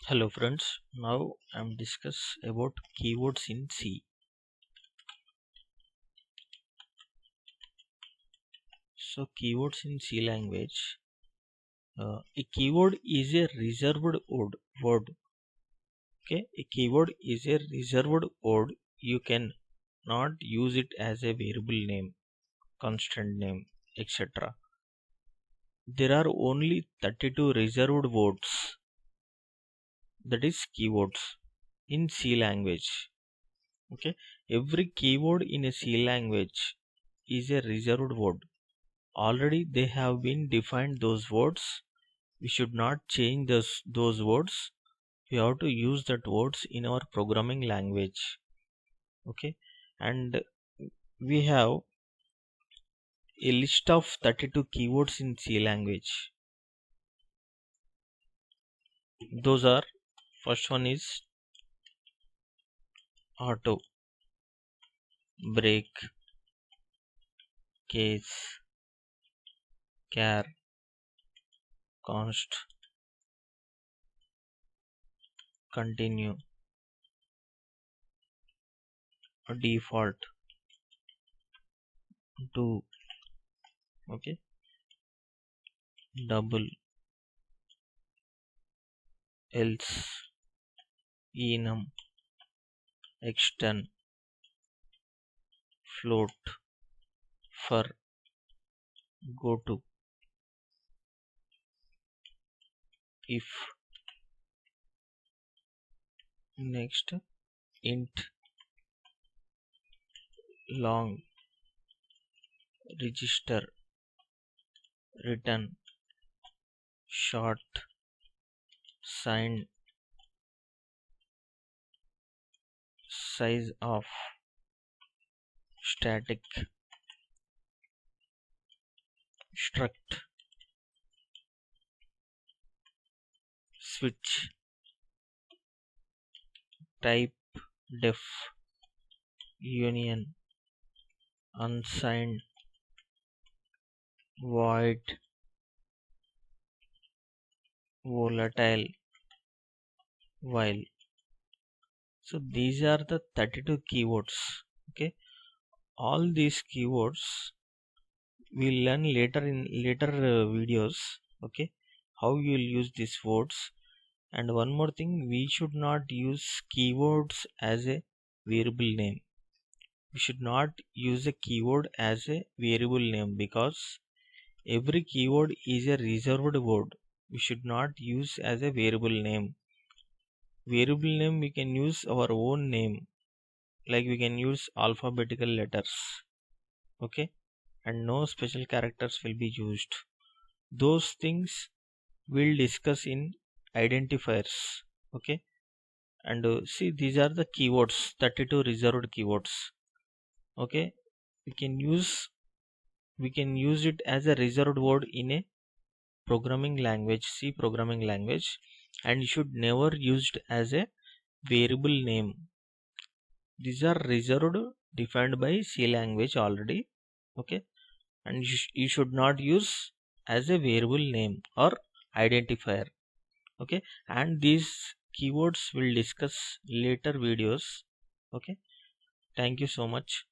Hello friends, now I'm discuss about keywords in C. So keywords in C language, a keyword is a reserved word. Okay, a keyword is a reserved word. You can not use it as a variable name, constant name, etc. There are only 32 reserved words, that is keywords in C language. Okay, every keyword in a C language is a reserved word. Already they have been defined those words. We should not change those words. We have to use that words in our programming language. Okay, and we have a list of 32 keywords in C language. Those are, first one is auto, break, case, char, const, continue, default, do. Okay, double, else, enum, extend, float, for, go to, if, next, int, long, register, return, short, sign, size of, static, struct, switch, type, def, union, unsigned, void, volatile, while. So these are the 32 keywords. Okay, all these keywords we'll learn later in later videos. Okay, how you will use these words. And one more thing, we should not use keywords as a variable name. We should not use a keyword as a variable name because every keyword is a reserved word. We should not use as a variable name. Variable name we can use our own name, like we can use alphabetical letters. Okay, and no special characters will be used. Those things we'll discuss in identifiers. Okay, and see, these are the keywords, 32 reserved keywords. Okay, we can use it as a reserved word in a programming language, C programming language, and you should never use it as a variable name. These are reserved, defined by C language already. Okay, and you should not use as a variable name or identifier. Okay, and these keywords will discuss later videos. Okay, thank you so much.